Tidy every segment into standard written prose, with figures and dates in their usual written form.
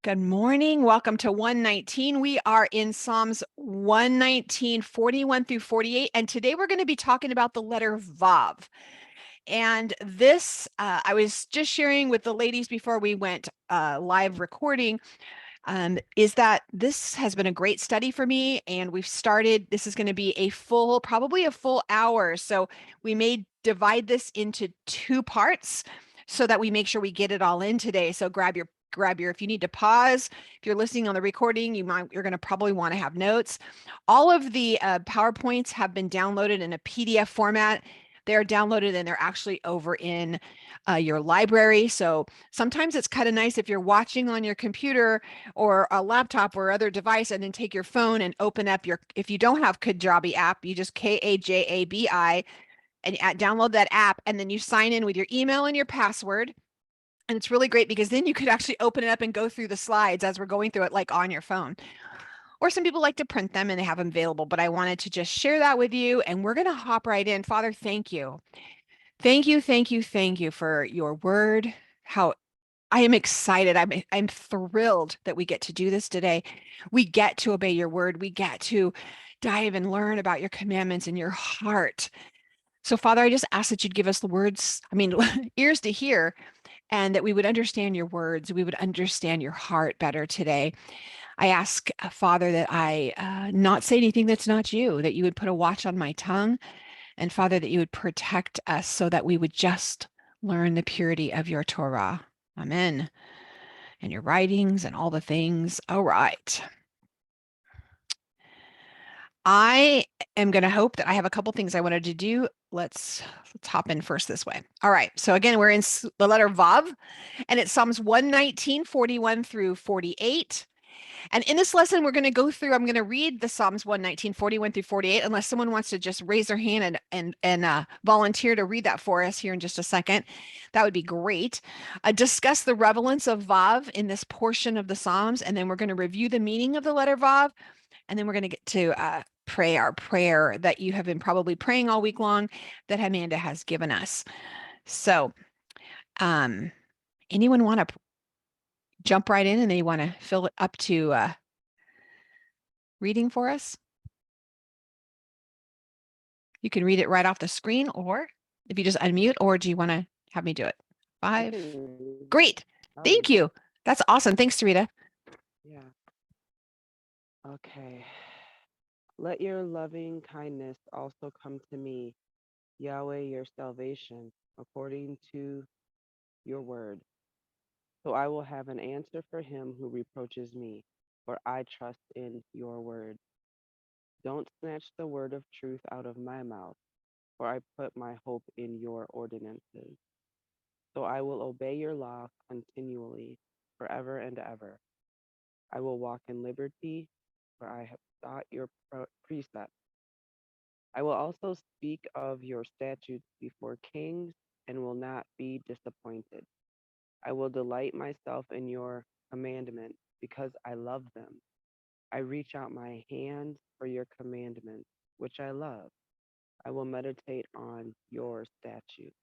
Good morning. Welcome to 119. We are in Psalms 119, 41 through 48. And today we're going to be talking about the letter Vav. And this, I was just sharing with the ladies before we went live recording, is that this has been a great study for me. And we've started, this is going to be probably a full hour. So we may divide this into two parts so that we make sure we get it all in today. So grab your, if you need to pause, if you're listening on the recording, you're going to probably want to have notes. All of the PowerPoints have been downloaded in a PDF format. They're downloaded and they're actually over in your library. So sometimes it's kind of nice if you're watching on your computer or a laptop or other device, and then take your phone and open up if you don't have Kajabi app, you just Kajabi and download that app, and then you sign in with your email and your password. And it's really great because then you could actually open it up and go through the slides as we're going through it, like on your phone. Or some people like to print them and they have them available, but I wanted to just share that with you. And we're going to hop right in. Father, thank you. Thank you, thank you, thank you for your word. How I am excited. I'm thrilled that we get to do this today. We get to obey your word. We get to dive and learn about your commandments and your heart. So, Father, I just ask that you'd give us the words, ears to hear, and that we would understand your words. We would understand your heart better today. I ask, Father, that I not say anything that's not you, that you would put a watch on my tongue, and Father, that you would protect us so that we would just learn the purity of your Torah. Amen. And your writings and all the things. All right. I am going to hope that I have a couple things I wanted to do. Let's hop in first this way. All right. So again, we're in the letter Vav, and it's Psalms 119, 41 through 48. And in this lesson, we're going to go through, I'm going to read the Psalms 119, 41 through 48, unless someone wants to just raise their hand and volunteer to read that for us here in just a second. That would be great. Discuss the relevance of Vav in this portion of the Psalms, and then we're going to review the meaning of the letter Vav, and then we're going to get to pray our prayer that you have been probably praying all week long that Amanda has given us. So anyone want to jump right in and they want to fill it up to reading for us? You can read it right off the screen, or if you just unmute, or do you want to have me do it? 5. Great. Thank you. That's awesome. Thanks, Sarita. Yeah. Okay. Let your loving kindness also come to me, Yahweh, your salvation, according to your word. So I will have an answer for him who reproaches me, for I trust in your word. Don't snatch the word of truth out of my mouth, for I put my hope in your ordinances. So I will obey your law continually, forever and ever. I will walk in liberty, for I have sought your precepts. I will also speak of your statutes before kings and will not be disappointed. I will delight myself in your commandments because I love them. I reach out my hand for your commandments, which I love. I will meditate on your statutes.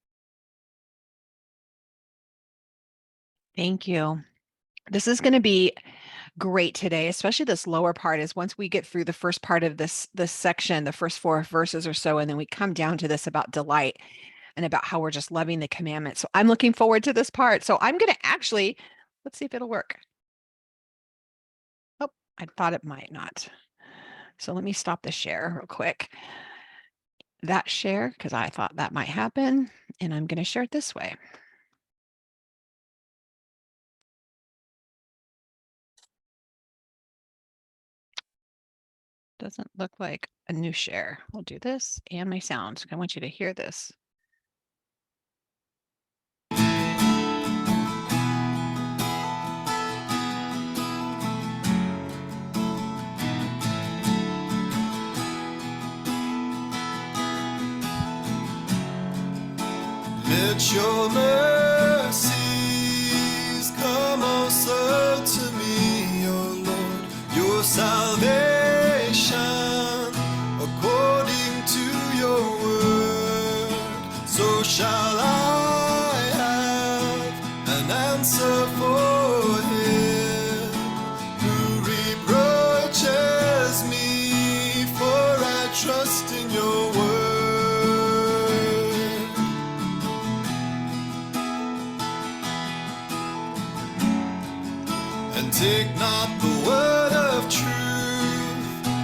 Thank you. This is going to be great today, especially this lower part. Is once we get through the first part of this section, the first 4 verses or so, and then we come down to this about delight and about how we're just loving the commandments. So I'm looking forward to this part. So I'm going to actually, let's see if it'll work. Oh, I thought it might not. So let me stop the share real quick. That share, because I thought that might happen, and I'm going to share it this way. Doesn't look like a new share. We'll do this and my sound. I want you to hear this. Let your mercies come also to me, O Lord, your salvation according to your word. So shall I have an answer for him and take not the word of truth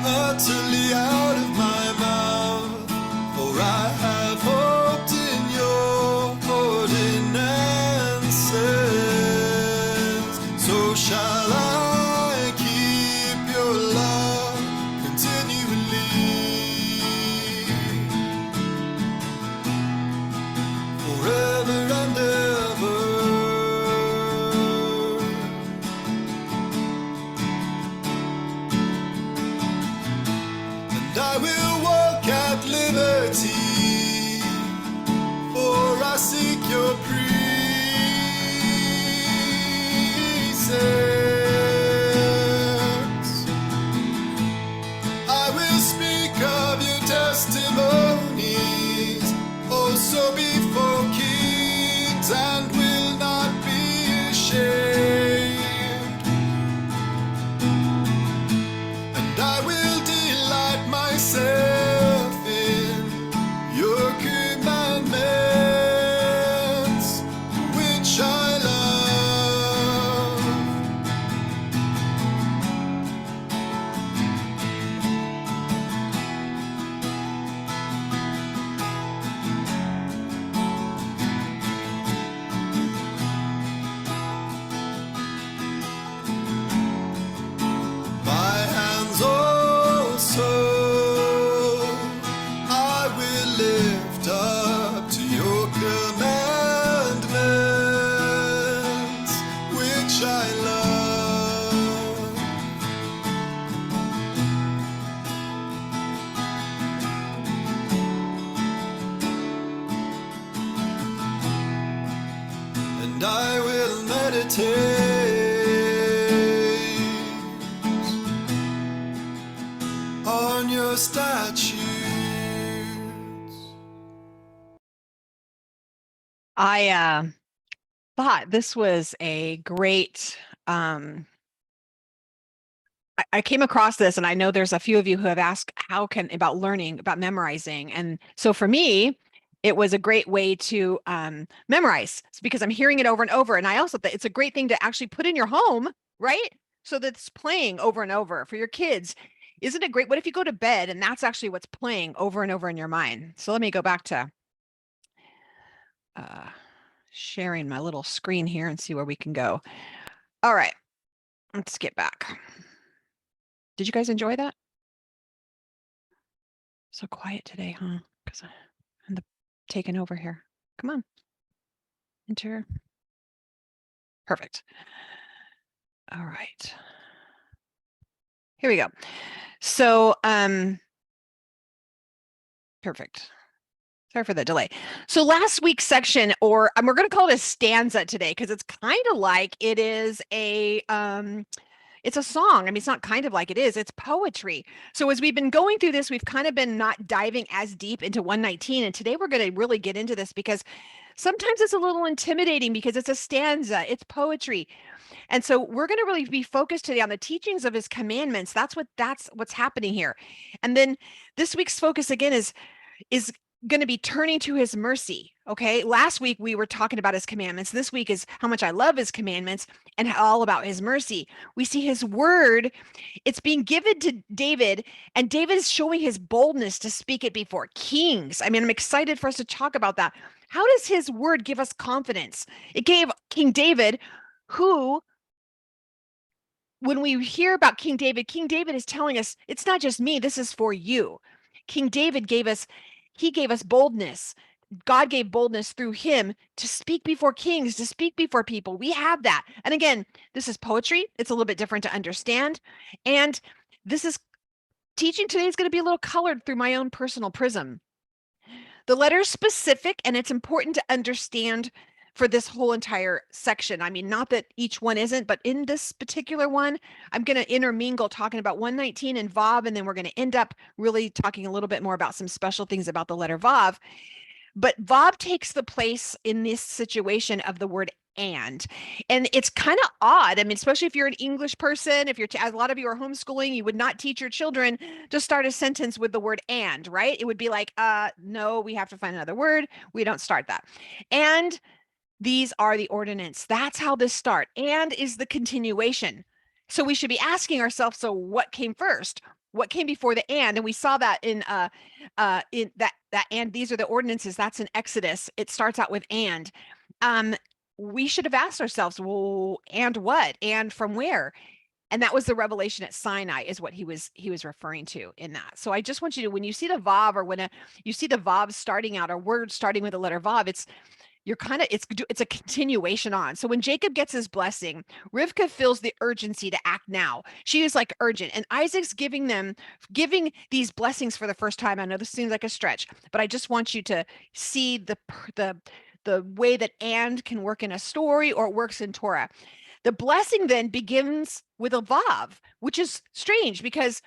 utterly out of my mouth. For I have hoped in your ordinances, so shall I keep your law continually, forever and ever. And I will walk at liberty, for I seek your precepts. I will speak of your testimonies, also before kings, and will not be ashamed. And I will delight myself in your commandments, which I love. My hands also I will lift up to your commandments, which I love. And I will meditate on your statutes. I thought this was a great I came across this, and I know there's a few of you who have asked how can about learning, about memorizing. And so for me, it was a great way to memorize. It's because I'm hearing it over and over. And I also think it's a great thing to actually put in your home, right? So that it's playing over and over for your kids. Isn't it great? What if you go to bed and that's actually what's playing over and over in your mind? So let me go back to sharing my little screen here and see where we can go. All right, let's get back. Did you guys enjoy that? So quiet today, huh? Because I'm taking over here. Come on. Enter. Perfect. All right. Here we go. So, perfect. Sorry for the delay. So last week's section, or we're going to call it a stanza today, because it's kind of like it is it's a song. I mean, it's not kind of like it is, it's poetry. So as we've been going through this, we've kind of been not diving as deep into 119. And today we're going to really get into this because sometimes it's a little intimidating because it's a stanza, it's poetry. And so we're going to really be focused today on the teachings of his commandments. That's what's happening here. And then this week's focus again is going to be turning to his mercy. Okay. Last week we were talking about his commandments. This week is how much I love his commandments and all about his mercy. We see his word. It's being given to David, and David is showing his boldness to speak it before kings. I mean, I'm excited for us to talk about that. How does his word give us confidence? It gave King David, who, when we hear about King David is telling us, it's not just me, this is for you. King David gave us boldness. God gave boldness through him to speak before kings, to speak before people. We have that. And again, this is poetry. It's a little bit different to understand. And this is teaching today is going to be a little colored through my own personal prism. The letter is specific, and it's important to understand for this whole entire section. I mean, not that each one isn't, but in this particular one, I'm going to intermingle talking about 119 and Vav, and then we're going to end up really talking a little bit more about some special things about the letter Vav. But Vav takes the place in this situation of the word and it's kind of odd. I mean, especially if you're an English person, if you're a lot of you are homeschooling, you would not teach your children to start a sentence with the word and, right? It would be like, no, we have to find another word. We don't start that. And These are the ordinance. That's how this start. And is the continuation. So we should be asking ourselves, so what came first? What came before the and? And we saw that in that and these are the ordinances. That's in Exodus. It starts out with and. We should have asked ourselves, well, and what? And from where? And that was the revelation at Sinai, is what he was referring to in that. So I just want you to, when you see the Vav, or when you see the Vav starting out, or word starting with the letter Vav, it's a continuation on. So when Jacob gets his blessing, Rivka feels the urgency to act now. She is like urgent, and Isaac's giving these blessings for the first time. I know this seems like a stretch, but I just want you to see the way that and can work in a story, or it works in Torah. The blessing then begins with a Vav, which is strange because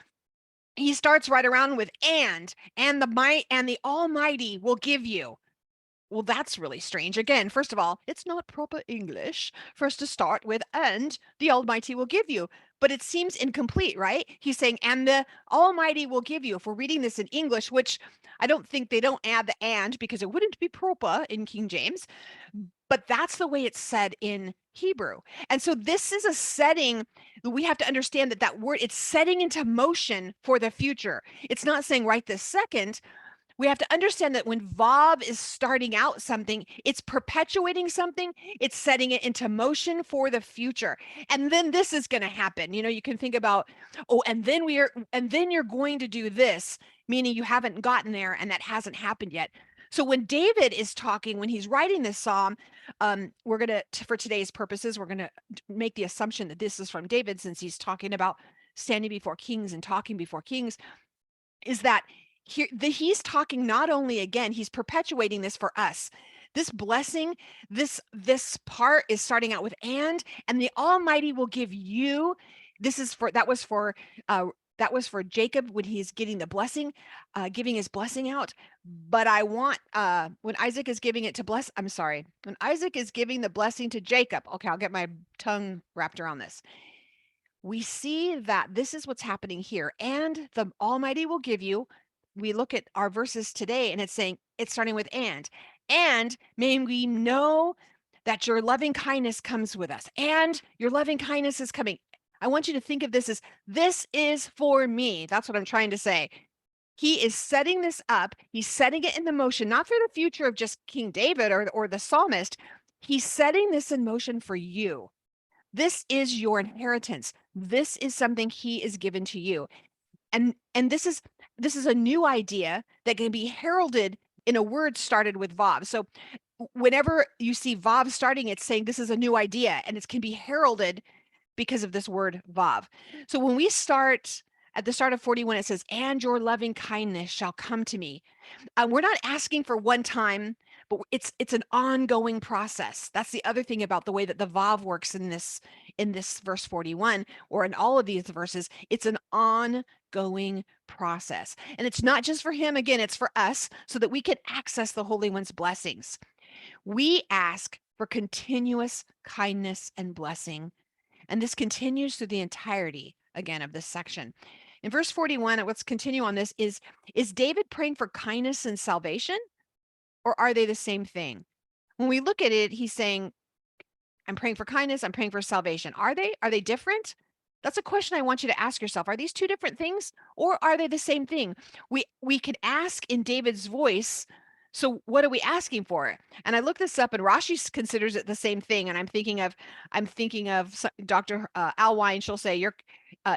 he starts right around with and the might and the Almighty will give you. Well, that's really strange. Again, first of all, it's not proper English for us to start with and the Almighty will give you. But it seems incomplete, right? He's saying, and the Almighty will give you. If we're reading this in English, which I don't think they don't add the and because it wouldn't be proper in King James, but that's the way it's said in Hebrew. And so this is a setting that we have to understand, that word, it's setting into motion for the future. It's not saying right this second. We have to understand that when Vav is starting out something, it's perpetuating something, it's setting it into motion for the future. And then this is going to happen. You can think about, oh, and then you're going to do this, meaning you haven't gotten there and that hasn't happened yet. So when David is talking, when he's writing this psalm, we're going to, for today's purposes, we're going to make the assumption that this is from David, since he's talking about standing before kings and talking before kings, is that he's talking not only, again, he's perpetuating this for us. This blessing, this part is starting out with and the Almighty will give you. That was for Jacob when he's getting the blessing, giving his blessing out. But I want when Isaac is giving it to when Isaac is giving the blessing to Jacob. Okay, I'll get my tongue wrapped around this. We see that this is what's happening here, and the Almighty will give you. We look at our verses today and it's saying, it's starting with and may we know that your loving kindness comes with us, and your loving kindness is coming. I want you to think of this as, this is for me. That's what I'm trying to say. He is setting this up. He's setting it into motion, not for the future of just King David or the psalmist. He's setting this in motion for you. This is your inheritance. This is something he is given to you. And this is a new idea that can be heralded in a word started with Vav. So whenever you see Vav starting, it's saying this is a new idea, and it can be heralded because of this word Vav. So when we start at the start of 41, it says, and your loving kindness shall come to me. We're not asking for one time, but it's an ongoing process. That's the other thing about the way that the Vav works in this verse 41, or in all of these verses. It's an ongoing process. And it's not just for him. Again, it's for us, so that we can access the Holy One's blessings. We ask for continuous kindness and blessing. And this continues through the entirety, again, of this section. In verse 41, let's continue on this. Is David praying for kindness and salvation, or are they the same thing? When we look at it, he's saying, I'm praying for kindness, I'm praying for salvation. Are they different? That's a question I want you to ask yourself. Are these two different things, or are they the same thing? We could ask in David's voice. So what are we asking for? And I looked this up, and Rashi considers it the same thing. And I'm thinking of Dr. Al Wine. She'll say,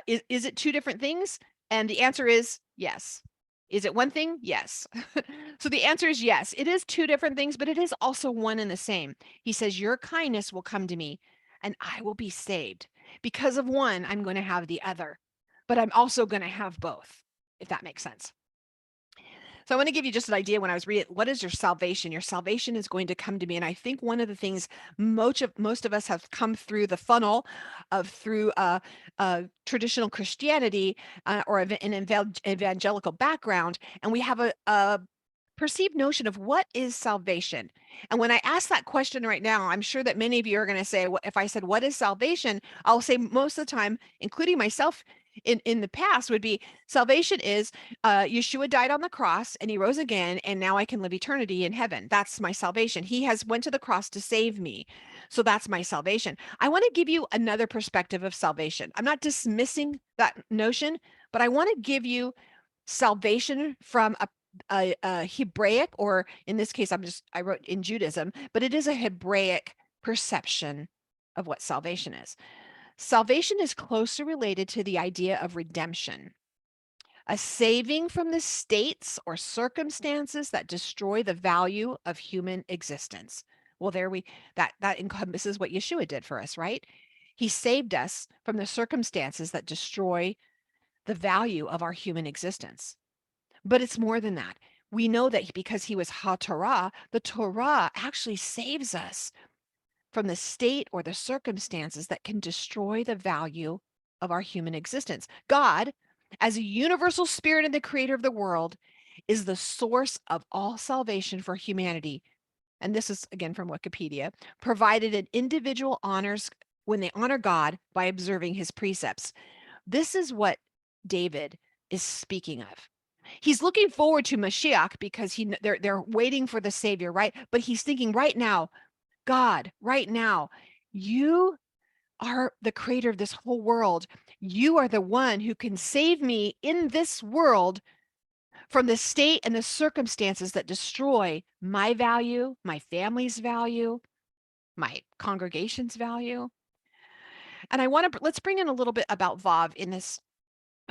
is it two different things? And the answer is yes. Is it one thing? Yes. So the answer is yes. It is two different things, but it is also one and the same. He says, your kindness will come to me and I will be saved. Because of one, I'm going to have the other, but I'm also going to have both, if that makes sense. So I want to give you just an idea. When I was reading, what is your salvation? Your salvation is going to come to me. And I think one of the things most of us have come through the funnel of through traditional Christianity or an evangelical background, and we have a perceived notion of what is salvation. And when I ask that question right now, I'm sure that many of you are going to say, if I said, what is salvation? I'll say most of the time, including myself, in the past would be salvation is Yeshua died on the cross and he rose again, and now I can live eternity in heaven. That's my salvation. He has went to the cross to save me. So that's my salvation. I want to give you another perspective of salvation. I'm not dismissing that notion, but I want to give you salvation from a Hebraic, or in this case, I wrote in Judaism, but it is a Hebraic perception of what salvation is. Salvation is closely related to the idea of redemption, a saving from the states or circumstances that destroy the value of human existence. Well, that encompasses what Yeshua did for us, right? He saved us from the circumstances that destroy the value of our human existence. But it's more than that. We know that because he was HaTorah, the Torah actually saves us from the state or the circumstances that can destroy the value of our human existence. God, as a universal spirit and the creator of the world, is the source of all salvation for humanity. And this is again from Wikipedia, provided an individual honors when they honor God by observing his precepts. This is what David is speaking of. He's looking forward to Mashiach because they're waiting for the Savior, right? But he's thinking right now, God, right now, you are the creator of this whole world. You are the one who can save me in this world from the state and the circumstances that destroy my value, my family's value, my congregation's value. And let's bring in a little bit about Vav in this.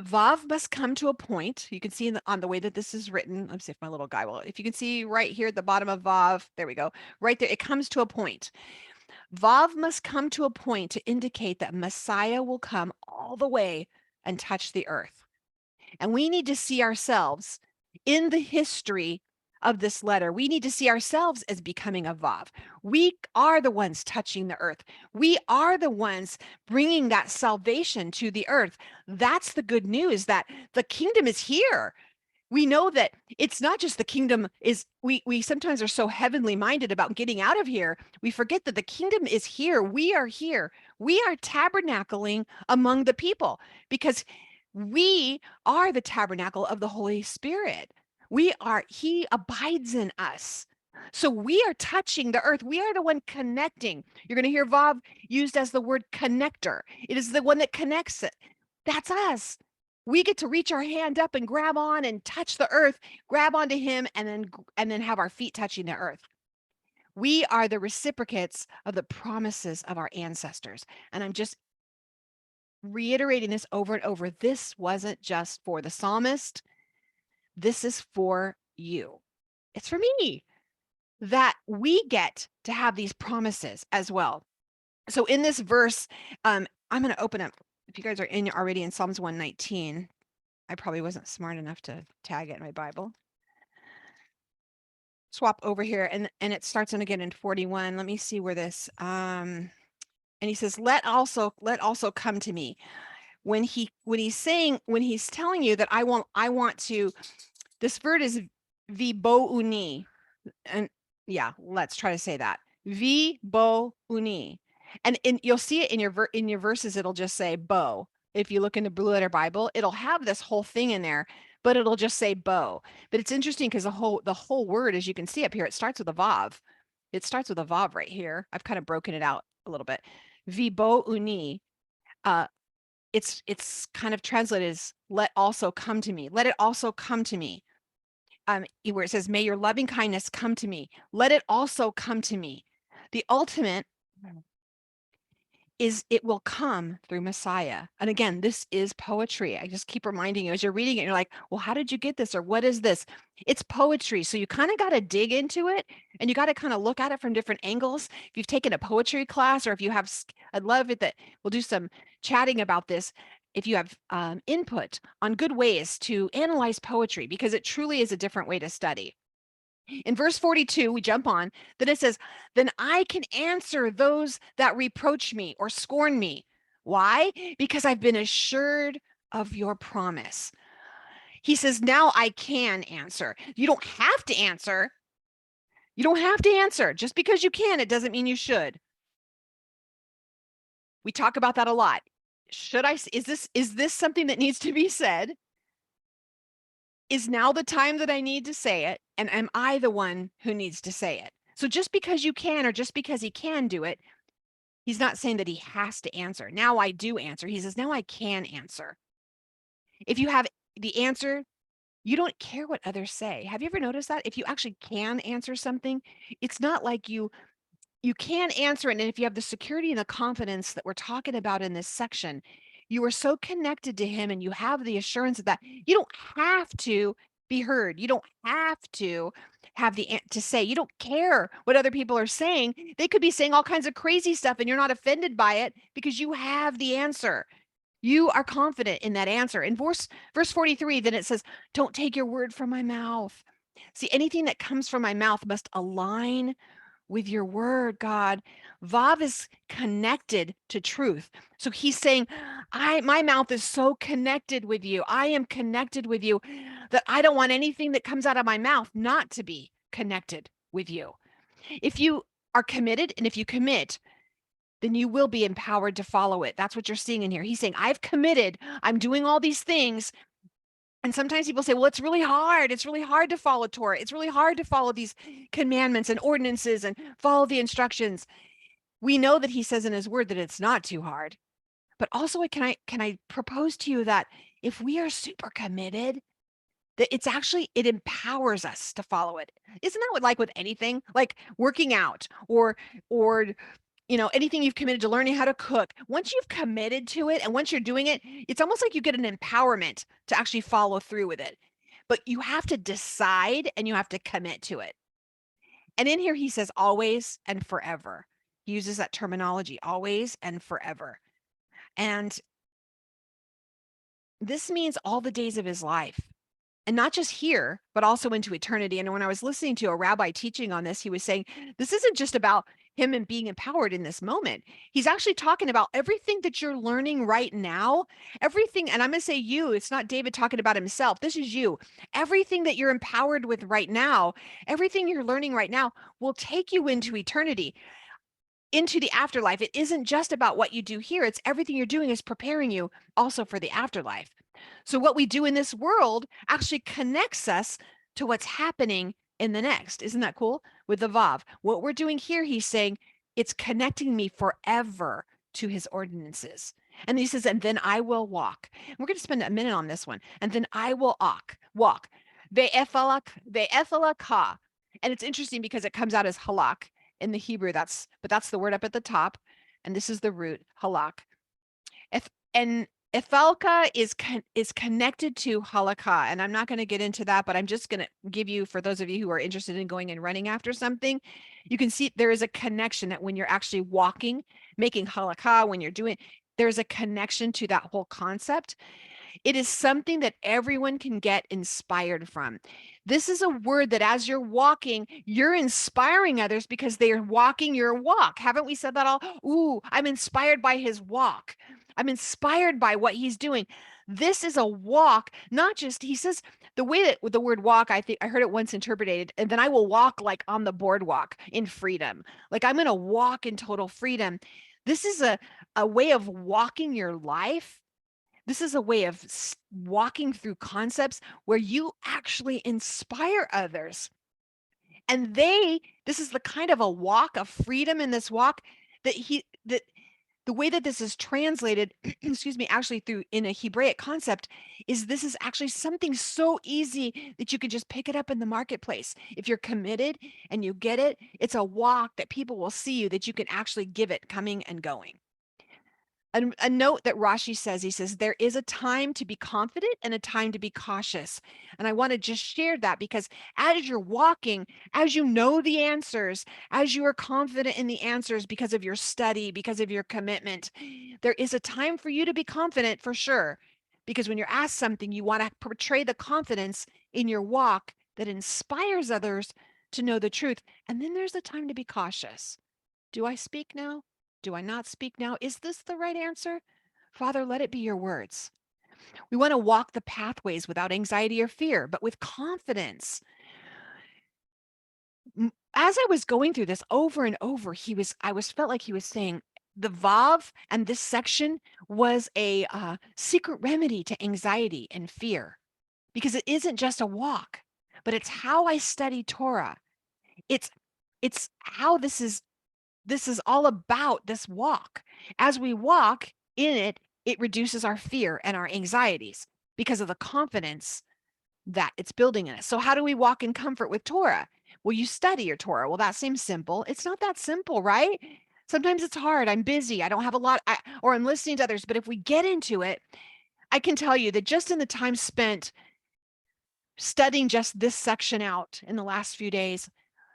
Vav must come to a point. You can see on the way that this is written. Let's see if my little guy will. If you can see right here at the bottom of Vav, there we go. Right there, it comes to a point. Vav must come to a point to indicate that Messiah will come all the way and touch the earth. And we need to see ourselves in the history of this letter. We need to see ourselves as becoming a Vav. We are the ones touching the earth. We are the ones bringing that salvation to the earth. That's the good news, that the kingdom is here. We know that it's not just the kingdom is, we sometimes are so heavenly minded about getting out of here. We forget that the kingdom is here. We are here. We are tabernacling among the people because we are the tabernacle of the Holy Spirit. He abides in us. So we are touching the earth. We are the one connecting. You're going to hear Vav used as the word connector. It is the one that connects it. That's us. We get to reach our hand up and grab on and touch the earth, grab onto him, and then have our feet touching the earth. We are the reciprocates of the promises of our ancestors. And I'm just reiterating this over and over. This wasn't just for the psalmist. This is for you. It's for me, that we get to have these promises as well. So in this verse, I'm going to open up. If you guys are already in Psalms 119, I probably wasn't smart enough to tag it in my Bible. Swap over here, and it starts in again in 41. Let me see where this. And he says, "Let also come to me." When he's telling you that I want to. This word is vibouni, and yeah, let's try to say that vibouni. And you'll see it in your verses. It'll just say bow. If you look in the Blue Letter Bible, it'll have this whole thing in there, but it'll just say bow. But it's interesting because the whole word, as you can see up here, it starts with a vav. It starts with a vav right here. I've kind of broken it out a little bit. Vibo uni. It's kind of translated as let also come to me. Let it also come to me. Where it says, may your loving kindness come to me. Let it also come to me. The ultimate is it will come through Messiah. And again, this is poetry. I just keep reminding you as you're reading it, you're like, well, how did you get this? Or what is this? It's poetry. So you kind of got to dig into it and you got to kind of look at it from different angles. If you've taken a poetry class, or if you have, I'd love it that we'll do some chatting about this. If you have input on good ways to analyze poetry, because it truly is a different way to study. In verse 42, we jump on, then it says, then I can answer those that reproach me or scorn me. Why? Because I've been assured of your promise. He says, now I can answer. You don't have to answer. You don't have to answer. Just because you can, it doesn't mean you should. We talk about that a lot. is this something that needs to be said? Is now the time that I need to say it? And am I the one who needs to say it? So just because you can, or just because he can do it, he's not saying that he has to answer. Now I do answer. He says, now I can answer. If you have the answer, you don't care what others say. Have you ever noticed that? If you actually can answer something, it's not like you can answer it. And if you have the security and the confidence that we're talking about in this section, you are so connected to him and you have the assurance of that you don't have to be heard. You don't have to have to say, you don't care what other people are saying. They could be saying all kinds of crazy stuff and you're not offended by it because you have the answer. You are confident in that answer. In verse 43, then it says, don't take your word from my mouth. See, anything that comes from my mouth must align with your word, God. Vav is connected to truth. So he's saying, my mouth is so connected with you. I am connected with you that I don't want anything that comes out of my mouth not to be connected with you. If you are committed and if you commit, then you will be empowered to follow it. That's what you're seeing in here. He's saying, I've committed. I'm doing all these things. And sometimes people say, well, it's really hard. It's really hard to follow Torah. It's really hard to follow these commandments and ordinances and follow the instructions. We know that he says in his word that it's not too hard. But also, can I propose to you that if we are super committed, that it empowers us to follow it. Isn't that what, like with anything, like working out or anything you've committed to, learning how to cook? Once you've committed to it and once you're doing it, it's almost like you get an empowerment to actually follow through with it. But you have to decide and you have to commit to it. And in here, he says always and forever. He uses that terminology, always and forever. And this means all the days of his life. And not just here, but also into eternity. And when I was listening to a rabbi teaching on this, he was saying, this isn't just about him and being empowered in this moment. He's actually talking about everything that you're learning right now, everything. And I'm going to say you, it's not David talking about himself. This is you. Everything that you're empowered with right now, everything you're learning right now will take you into eternity, into the afterlife. It isn't just about what you do here. It's everything you're doing is preparing you also for the afterlife. So what we do in this world actually connects us to what's happening in the next. Isn't that cool? With the Vav, what we're doing here, he's saying it's connecting me forever to his ordinances. And he says, and then I will walk. And we're going to spend a minute on this one. And then I will walk. Ve'ethalakha. And it's interesting because it comes out as halak in the Hebrew. That's the word up at the top. And this is the root, halak. And Ethalka is connected to halakha, and I'm not going to get into that, but I'm just going to give you, for those of you who are interested in going and running after something, you can see there is a connection that when you're actually walking, making halakha, when you're doing, there's a connection to that whole concept. It is something that everyone can get inspired from. This is a word that as you're walking, you're inspiring others because they are walking your walk. Haven't we said that all? Ooh, I'm inspired by his walk. I'm inspired by what he's doing. This is a walk, not just, he says, the way that with the word walk, I think I heard it once interpreted, and then I will walk like on the boardwalk in freedom. Like I'm going to walk in total freedom. This is a way of walking your life. This is a way of walking through concepts where you actually inspire others. And this is the kind of a walk of freedom in this walk that the way that this is translated, excuse me, actually through in a Hebraic concept is this is actually something so easy that you can just pick it up in the marketplace. If you're committed and you get it, it's a walk that people will see you, that you can actually give it coming and going. A note that Rashi says, he says, there is a time to be confident and a time to be cautious. And I want to just share that because as you're walking, as you know the answers, as you are confident in the answers because of your study, because of your commitment, there is a time for you to be confident for sure. Because when you're asked something, you want to portray the confidence in your walk that inspires others to know the truth. And then there's a time to be cautious. Do I speak now? Do I not speak now? Is this the right answer? Father, let it be your words. We want to walk the pathways without anxiety or fear, but with confidence. As I was going through this over and over, felt like he was saying, the Vav and this section was a secret remedy to anxiety and fear, because it isn't just a walk, but it's how I study Torah. It's how this is all about this walk. As we walk in it, it reduces our fear and our anxieties because of the confidence that it's building in us. So how do we walk in comfort with Torah? Well, you study your Torah. Well, that seems simple. It's not that simple, right? Sometimes it's hard. I'm busy. I don't have a lot, or I'm listening to others. But if we get into it, I can tell you that just in the time spent studying just this section out in the last few days,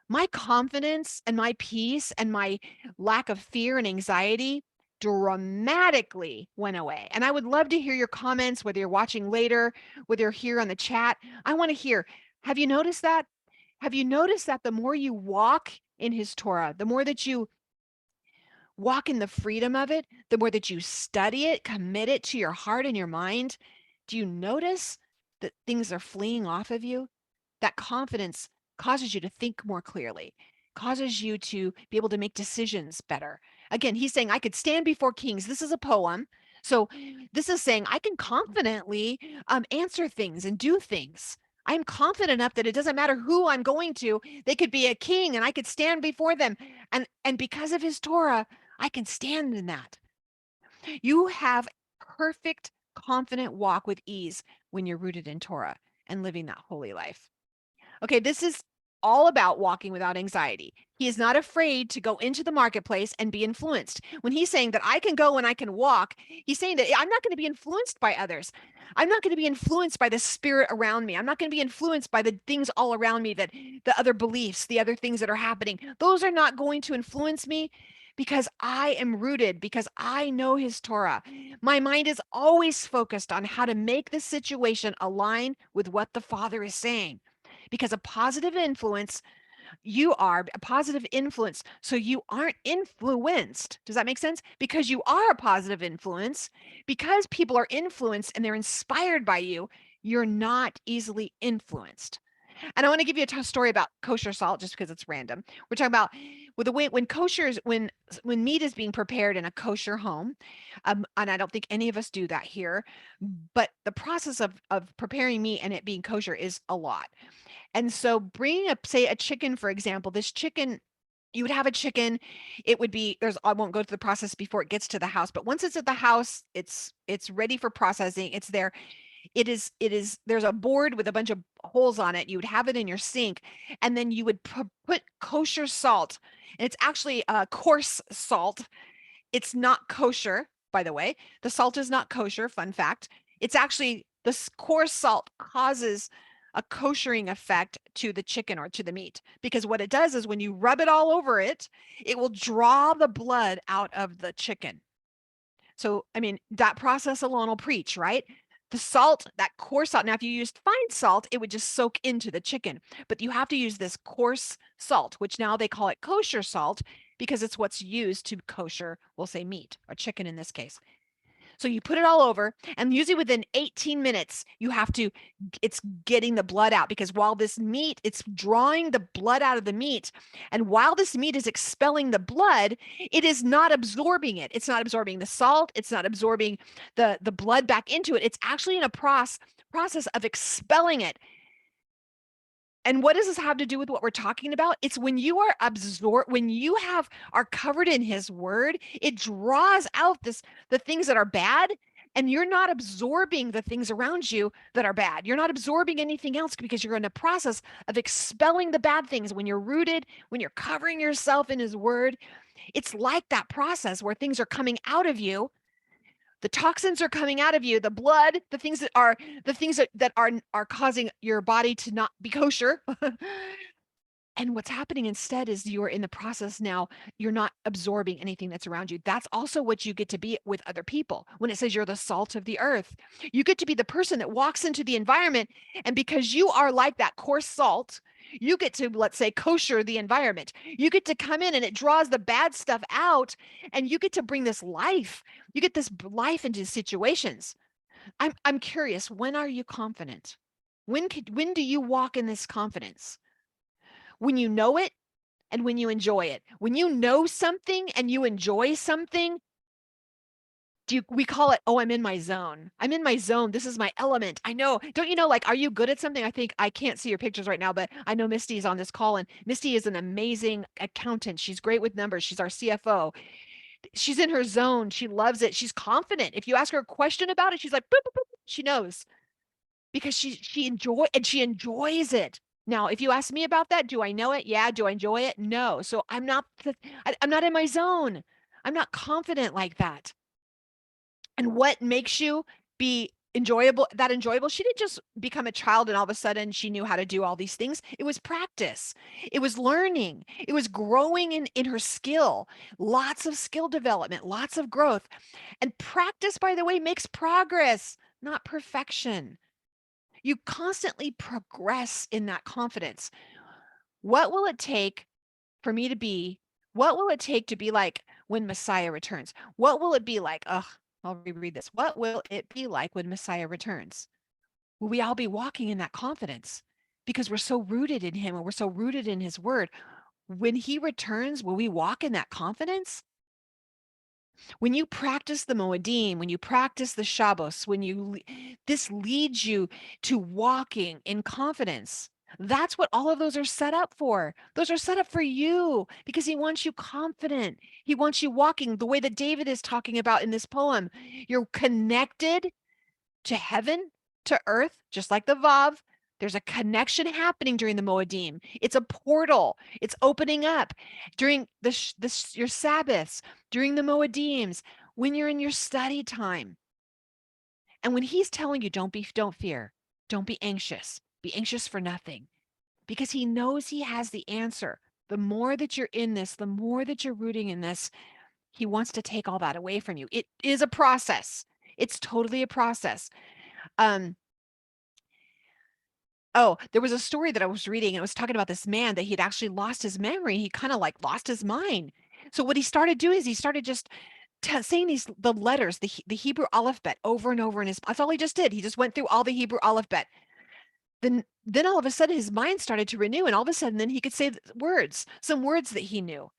my confidence and my peace and my lack of fear and anxiety dramatically went away. And I would love to hear your comments, whether you're watching later, whether you're here on the chat. I want to hear, have you noticed that? Have you noticed that the more you walk in his Torah, the more that you walk in the freedom of it, the more that you study it, commit it to your heart and your mind, do you notice that things are fleeing off of you? That confidence causes you to think more clearly, causes you to be able to make decisions better. Again, he's saying, I could stand before kings. This is a poem. So this is saying I can confidently answer things and do things. I'm confident enough that it doesn't matter who I'm going to. They could be a king and I could stand before them. And because of his Torah, I can stand in that. You have perfect, confident walk with ease when you're rooted in Torah and living that holy life. Okay, this is all about walking without anxiety. He is not afraid to go into the marketplace and be influenced. When he's saying that I can go and I can walk, he's saying that I'm not going to be influenced by others. I'm not going to be influenced by the spirit around me. I'm not going to be influenced by the things all around me, that the other beliefs, the other things that are happening. Those are not going to influence me because I am rooted, because I know his Torah. My mind is always focused on how to make the situation align with what the Father is saying, because a positive influence, you are a positive influence, so you aren't influenced. Does that make sense? Because you are a positive influence, because people are influenced and they're inspired by you, you're not easily influenced. And I want to give you a story about kosher salt just because it's random. We're talking about with the way when kosher is when meat is being prepared in a kosher home, and I don't think any of us do that here, but the process of preparing meat and it being kosher is a lot. And so bringing up, say, a chicken, for example, this chicken, you would have a chicken, it would be, I won't go through the process before it gets to the house, but once it's at the house, it's ready for processing. It's there. It is, there's a board with a bunch of holes on it. You would have it in your sink, and then you would put kosher salt. And it's actually coarse salt. It's not kosher, by the way. The salt is not kosher, fun fact. It's actually, this coarse salt causes a koshering effect to the chicken or to the meat, because what it does is when you rub it all over it, it will draw the blood out of the chicken. So, I mean, that process alone will preach, right? The salt, that coarse salt. Now, if you used fine salt, it would just soak into the chicken, but you have to use this coarse salt, which now they call it kosher salt because it's what's used to kosher, we'll say meat or chicken in this case. So you put it all over, and usually within 18 minutes, it's getting the blood out, because while this meat, it's drawing the blood out of the meat. And while this meat is expelling the blood, it is not absorbing it. It's not absorbing the salt. It's not absorbing the blood back into it. It's actually in a process of expelling it. And what does this have to do with what we're talking about? It's when you are when you are covered in his word, it draws out the things that are bad, and you're not absorbing the things around you that are bad. You're not absorbing anything else because you're in a process of expelling the bad things. When you're rooted, when you're covering yourself in his word, it's like that process where things are coming out of you. The toxins are coming out of you, the blood, the things that are causing your body to not be kosher. And what's happening instead is you're in the process now, you're not absorbing anything that's around you. That's also what you get to be with other people. When it says you're the salt of the earth, you get to be the person that walks into the environment. And because you are like that coarse salt, you get to, let's say, kosher the environment. You get to come in and it draws the bad stuff out, and you get to bring this life. You get this life into situations. I'm curious, when are you confident? When do you walk in this confidence? When you know it, and when you enjoy it. When you know something and you enjoy something, we call it, oh, I'm in my zone. I'm in my zone. This is my element. I know. Don't you know, like, are you good at something? I can't see your pictures right now, but I know Misty is on this call, and Misty is an amazing accountant. She's great with numbers. She's our CFO. She's in her zone. She loves it. She's confident. If you ask her a question about it, she's like, boop, boop, boop. She knows because she enjoys it. Now, if you ask me about that, do I know it? Yeah. Do I enjoy it? No. So I'm not in my zone. I'm not confident like that. And what makes you be enjoyable? She didn't just become a child and all of a sudden she knew how to do all these things. It was practice. It was learning. It was growing in her skill. Lots of skill development, lots of growth. And practice, by the way, makes progress, not perfection. You constantly progress in that confidence. What will it take for me to be? What will it take to be like when Messiah returns? What will it be like? Ugh, I'll reread this. What will it be like when Messiah returns? Will we all be walking in that confidence because we're so rooted in him and we're so rooted in his word? When he returns, will we walk in that confidence? When you practice the Moedim, when you practice the Shabbos, this leads you to walking in confidence. That's what all of those are set up for. Those are set up for you because he wants you confident. He wants you walking the way that David is talking about in this poem. You're connected to heaven, to earth, just like the Vav. There's a connection happening during the Moedim. It's a portal. It's opening up during your Sabbaths, during the Moedims, when you're in your study time. And when he's telling you, don't fear, don't be anxious for nothing, because he knows he has the answer. The more that you're in this, the more that you're rooting in this, he wants to take all that away from you. It is a process. It's totally a process. Um, Oh, there was a story that I was reading, and it was talking about this man that he had actually lost his memory. He kind of like lost his mind. So what he started doing is he started just saying the letters, the Hebrew alphabet over and over in his. That's all he just did. He just went through all the Hebrew alphabet. Then all of a sudden his mind started to renew, and all of a sudden then he could say words, some words that he knew.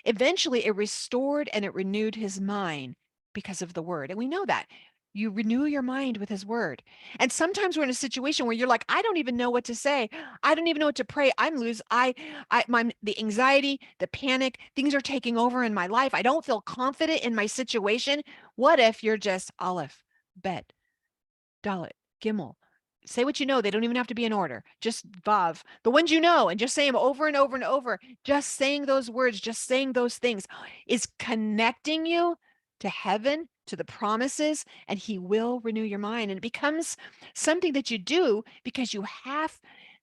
Eventually, it restored and it renewed his mind because of the word. And we know that. You renew your mind with his word. And sometimes we're in a situation where you're like, I don't even know what to say. I don't even know what to pray. The anxiety, the panic, things are taking over in my life. I don't feel confident in my situation. What if you're just Aleph, Bet, Dalet, Gimel? Say what you know. They don't even have to be in order. Just Vav, the ones you know, and just say them over and over and over. Just saying those words, just saying those things is connecting you to heaven, to the promises, and he will renew your mind. And it becomes something that you do because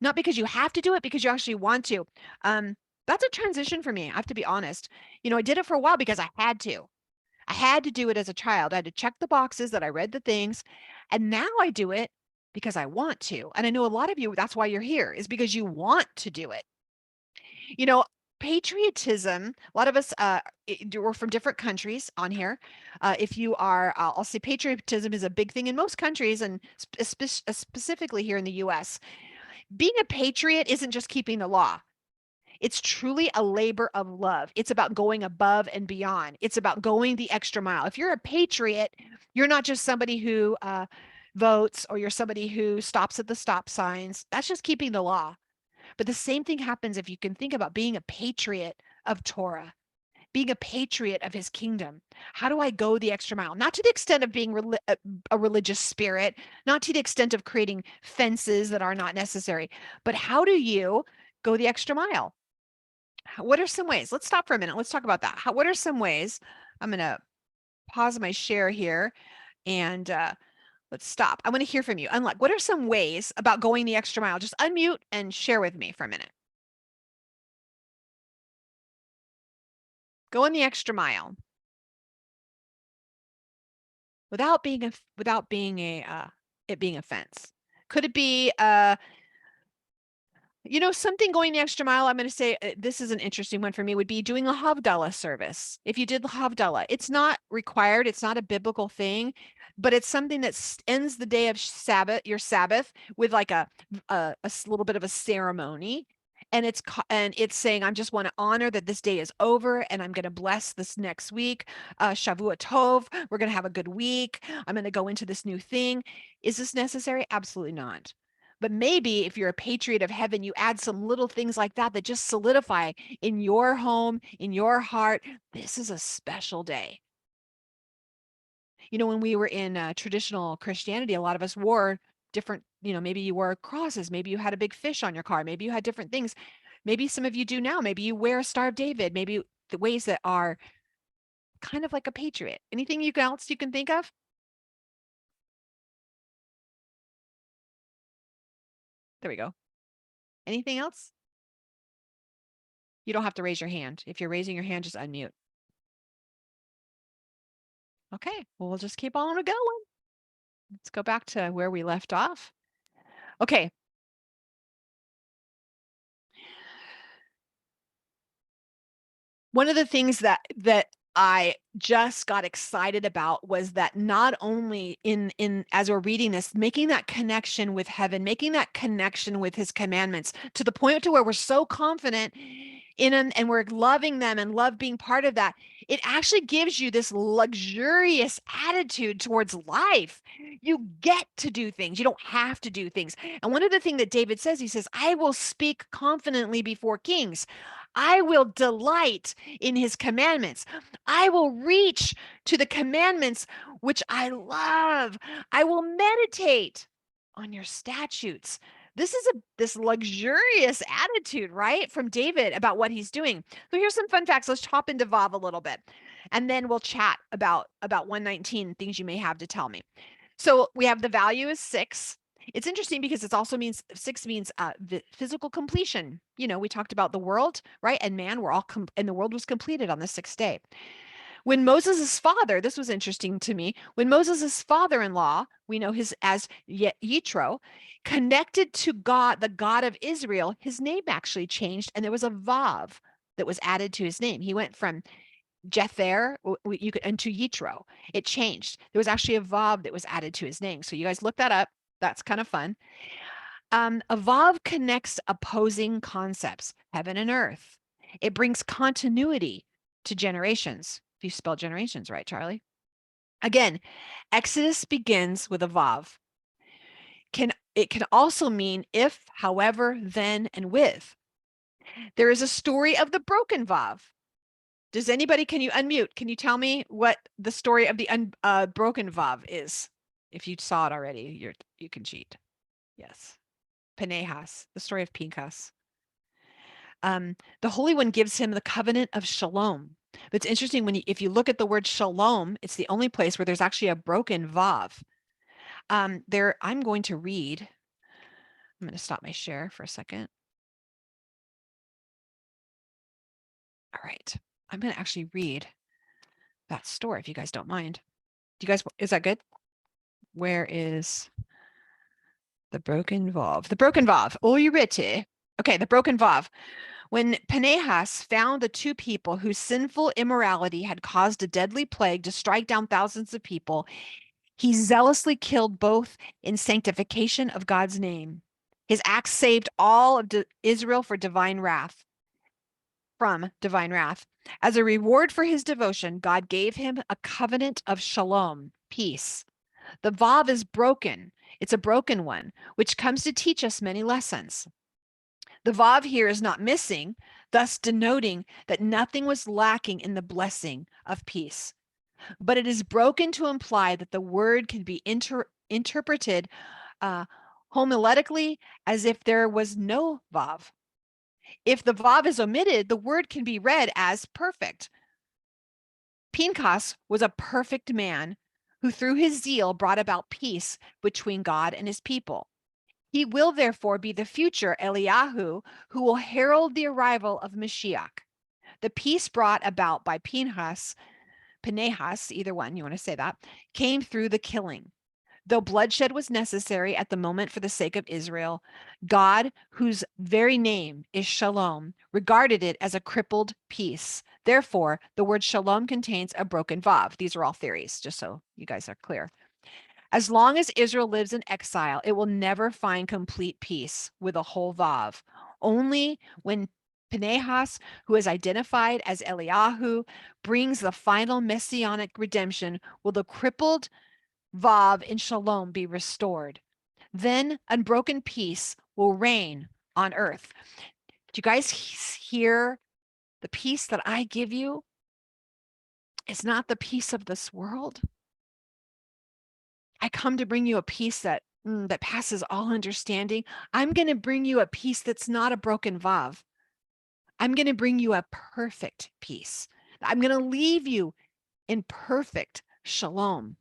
not because you have to do it, because you actually want to. That's a transition for me. I have to be honest. I did it for a while because I had to. I had to do it as a child. I had to check the boxes that I read the things. And now I do it because I want to. And I know a lot of you, that's why you're here, is because you want to do it. You know, patriotism, a lot of us we're from different countries on here. If you are, I'll say patriotism is a big thing in most countries and specifically here in the US. Being a patriot isn't just keeping the law. It's truly a labor of love. It's about going above and beyond. It's about going the extra mile. If you're a patriot, you're not just somebody who votes or you're somebody who stops at the stop signs. That's just keeping the law. But the same thing happens if you can think about being a patriot of Torah, being a patriot of his kingdom. How do I go the extra mile? Not to the extent of being a religious spirit, not to the extent of creating fences that are not necessary, but how do you go the extra mile? What are some ways? Let's stop for a minute. Let's talk about that. What are some ways? I'm going to pause my share here and let's stop. I want to hear from you. Unlock. What are some ways about going the extra mile? Just unmute and share with me for a minute. Going the extra mile without being it being a fence. Could it be something going the extra mile? I'm going to say this is an interesting one for me, would be doing a Havdalah service. If you did the Havdalah, it's not required. It's not a biblical thing, but it's something that ends the day of Sabbath, your Sabbath, with like a little bit of a ceremony. and it's saying, I just want to honor that this day is over, and I'm going to bless this next week. Shavua Tov. We're going to have a good week. I'm going to go into this new thing. Is this necessary? Absolutely not. But maybe if you're a patriot of heaven, you add some little things like that that just solidify in your home, in your heart, this is a special day. You know, when we were in traditional Christianity, a lot of us wore different, maybe you wore crosses, maybe you had a big fish on your car, maybe you had different things. Maybe some of you do now. Maybe you wear a Star of David, maybe the ways that are kind of like a patriot. Anything else you can think of? There we go. Anything else? You don't have to raise your hand. If you're raising your hand, just unmute. Okay, well, we'll just keep on going. Let's go back to where we left off. Okay. One of the things that I just got excited about was that not only in as we're reading this, making that connection with heaven, making that connection with his commandments to the point to where we're so confident in them and we're loving them and love being part of that, it actually gives you this luxurious attitude towards life. You get to do things. You don't have to do things. And one of the things that David says, he says, I will speak confidently before kings. I will delight in his commandments. I will reach to the commandments which I love. I will meditate on your statutes. This is this luxurious attitude, right, from David about what he's doing. So here's some fun facts. Let's hop into Vav a little bit, and then we'll chat about 119 things you may have to tell me. So we have the value is 6. It's interesting because it also means 6 means physical completion. We talked about the world, right? And man, and the world was completed on the 6th day. When Moses' father, this was interesting to me, when Moses' father-in-law, we know his as Yitro, connected to God, the God of Israel, his name actually changed, and there was a Vav that was added to his name. He went from Jether, into Yitro. It changed. There was actually a Vav that was added to his name. So you guys look that up. That's kind of fun. A Vav connects opposing concepts, heaven and earth. It brings continuity to generations. If you spell generations right, Charlie. Again, Exodus begins with a Vav. It can also mean if, however, then, and with. There is a story of the broken Vav. Can you unmute? Can you tell me what the story of the broken Vav is? If you saw it already, you can cheat. Yes. Pinehas, the story of Pinchas. The Holy One gives him the covenant of shalom. But it's interesting if you look at the word shalom, it's the only place where there's actually a broken Vav. I'm going to read. I'm going to stop my share for a second. All right. I'm going to actually read that story if you guys don't mind. Is that good? Where is the broken Vav? The broken Vav. Oh, you ready? Okay, the broken Vav. When Pinehas found the 2 people whose sinful immorality had caused a deadly plague to strike down thousands of people, he zealously killed both in sanctification of God's name. His acts saved all of Israel from divine wrath. As a reward for his devotion, God gave him a covenant of shalom, peace. The Vav is broken. It's a broken one, which comes to teach us many lessons. The Vav here is not missing, thus denoting that nothing was lacking in the blessing of peace. But it is broken to imply that the word can be interpreted homiletically as if there was no Vav. If the Vav is omitted, the word can be read as perfect. Pinchas was a perfect man who through his zeal brought about peace between God and his people. He will therefore be the future Eliyahu who will herald the arrival of Mashiach. The peace brought about by Pinehas, either one, you want to say that, came through the killing. Though bloodshed was necessary at the moment for the sake of Israel, God, whose very name is Shalom, regarded it as a crippled peace. Therefore, the word Shalom contains a broken Vav. These are all theories, just so you guys are clear. As long as Israel lives in exile, it will never find complete peace with a whole Vav. Only when Pinehas, who is identified as Eliyahu, brings the final messianic redemption, will the crippled Vav in Shalom be restored. Then unbroken peace will reign on earth. Do you guys hear the peace that I give you? It's not the peace of this world. I come to bring you a peace that passes all understanding. I'm going to bring you a peace that's not a broken Vav. I'm going to bring you a perfect peace. I'm going to leave you in perfect shalom.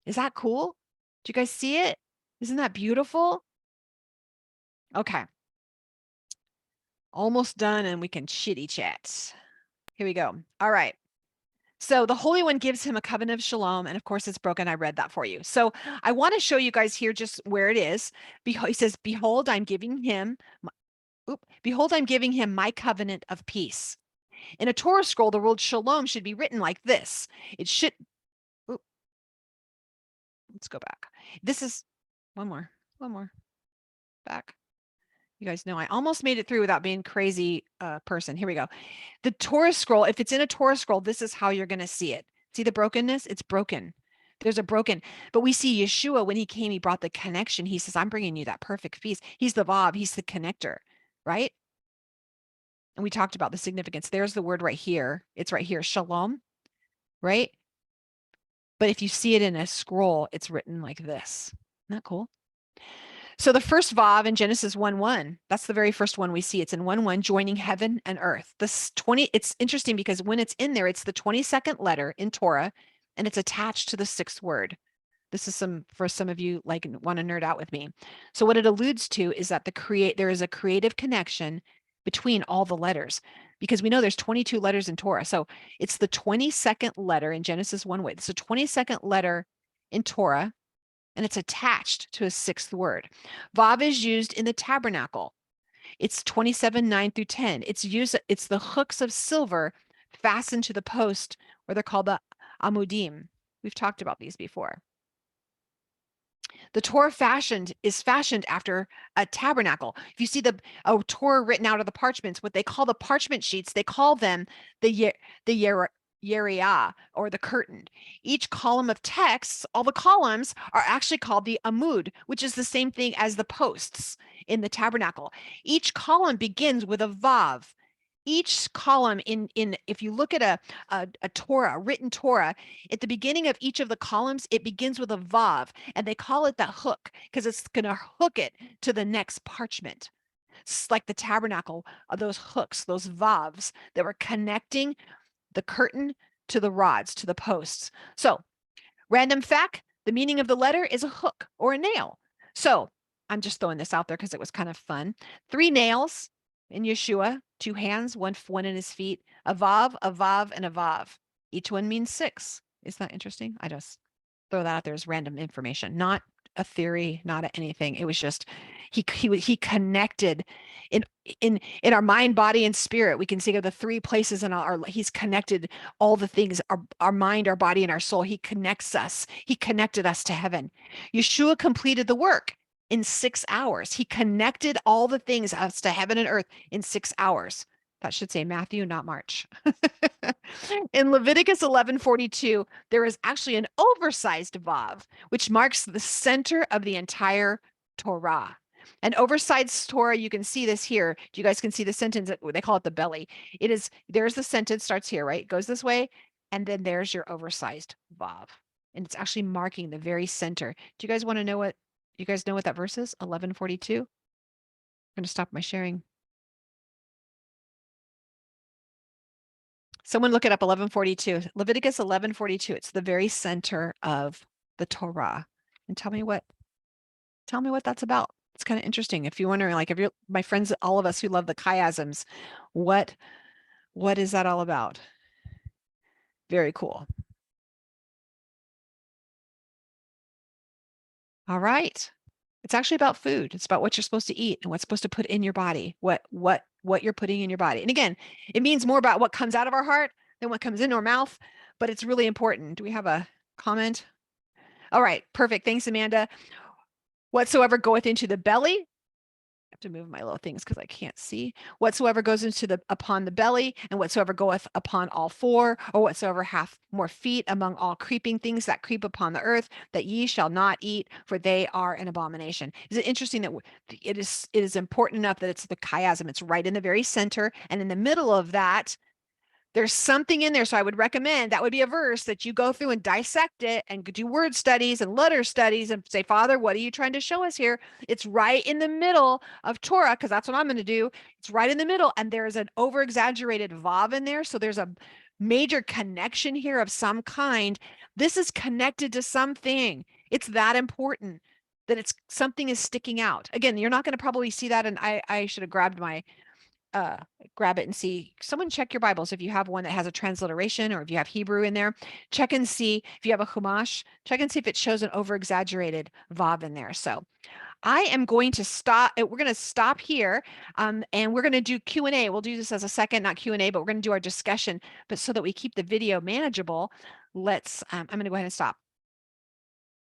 Is that cool? Do you guys see it? Isn't that beautiful? Okay. Almost done, and we can chitty chat. Here we go. All right. So the Holy One gives him a covenant of shalom, and of course it's broken. I read that for you. So I want to show you guys here just where it is. He says, "Behold, I'm giving him, behold, I'm giving him my covenant of peace." In a Torah scroll, the word shalom should be written like this. It should. Oop, let's go back. This is one more back. You guys know I almost made it through without being crazy person. Here we go. The Torah scroll, if it's in a Torah scroll, this is how you're going to see it. See the brokenness? It's broken. There's a broken, but we see Yeshua when he came, he brought the connection. He says, I'm bringing you that perfect peace. He's the Vav, he's the connector, right? And we talked about the significance. There's the word right here. It's right here, shalom, right? But if you see it in a scroll, it's written like this. Isn't that cool? So the first Vav in Genesis 1:1, that's the very first one we see. It's in 1:1, joining heaven and earth. It's interesting because when it's in there, it's the 22nd letter in Torah, and it's attached to the 6th word. This is for some of you like want to nerd out with me. So what it alludes to is that there is a creative connection between all the letters, because we know there's 22 letters in Torah. So it's the 22nd letter in Genesis 1. It's the 22nd letter in Torah, and it's attached to a 6th word. Vav is used in the tabernacle. It's 27:9-10. It's the hooks of silver fastened to the post, or they're called the amudim. We've talked about these before. The Torah is fashioned after a tabernacle. If you see a Torah written out of the parchments, what they call the parchment sheets, they call them the Yeriah, or the curtain. Each column of texts, all the columns are actually called the amud, which is the same thing as the posts in the tabernacle. Each column begins with a vav. Each column if you look at a Torah, a written Torah, at the beginning of each of the columns, it begins with a vav, and they call it the hook because it's going to hook it to the next parchment. It's like the tabernacle of those hooks, those vavs that were connecting the curtain to the rods, to the posts. So, random fact, the meaning of the letter is a hook or a nail. So, I'm just throwing this out there because it was kind of fun. 3 nails in Yeshua, 2 hands, one in his feet, a vav, and a vav. Each one means 6. Isn't that interesting? I just throw that out there as random information, not a theory, not anything. It was just he connected in our mind, body, and spirit. We can see the 3 places in he's connected all the things, our mind, our body, and our soul. He connects us. He connected us to heaven. Yeshua completed the work in 6 hours. He connected all the things us to heaven and earth in 6 hours. That should say Matthew, not March. In Leviticus 11:42, there is actually an oversized vav, which marks the center of the entire Torah. An oversized Torah, you can see this here. You guys can see the sentence, they call it the belly. There's the sentence, starts here, right? It goes this way, and then there's your oversized vav. And it's actually marking the very center. Do you guys want to know you guys know what that verse is? 11:42? I'm going to stop my sharing. Someone look it up, 11:42. Leviticus 11:42. It's the very center of the Torah. And tell me what that's about. It's kind of interesting. If you're wondering, like, if you're my friends, all of us who love the chiasms, what is that all about? Very cool. All right. It's actually about food. It's about what you're supposed to eat and what's supposed to put in your body, what you're putting in your body. And again, it means more about what comes out of our heart than what comes into our mouth, but it's really important. Do we have a comment? All right, perfect. Thanks, Amanda. Whatsoever goeth into the belly have to move my little things because I can't see. Whatsoever goes into the upon the belly, and whatsoever goeth upon all four, or whatsoever hath more feet among all creeping things that creep upon the earth, that ye shall not eat, for they are an abomination. Is it interesting that it is important enough that it's the chiasm? It's right in the very center, and in the middle of that, there's something in there. So I would recommend that would be a verse that you go through and dissect it and do word studies and letter studies and say, Father, what are you trying to show us here? It's right in the middle of Torah, because that's what I'm going to do. It's right in the middle. And there's an over exaggerated Vav in there. So there's a major connection here of some kind. This is connected to something. It's that important that it's something is sticking out. Again, you're not going to probably see that. And I should have grabbed my uh grab it and see. Someone check your Bibles if you have one that has a transliteration, or if you have Hebrew in there, check and see. If you have a Chumash, check and see if it shows an over exaggerated Vav in there. So I am going to stop. We're going to stop here, and we're going to do Q&A. We'll do this as a second, not Q&A, but we're going to do our discussion. But so that we keep the video manageable, I'm going to go ahead and stop.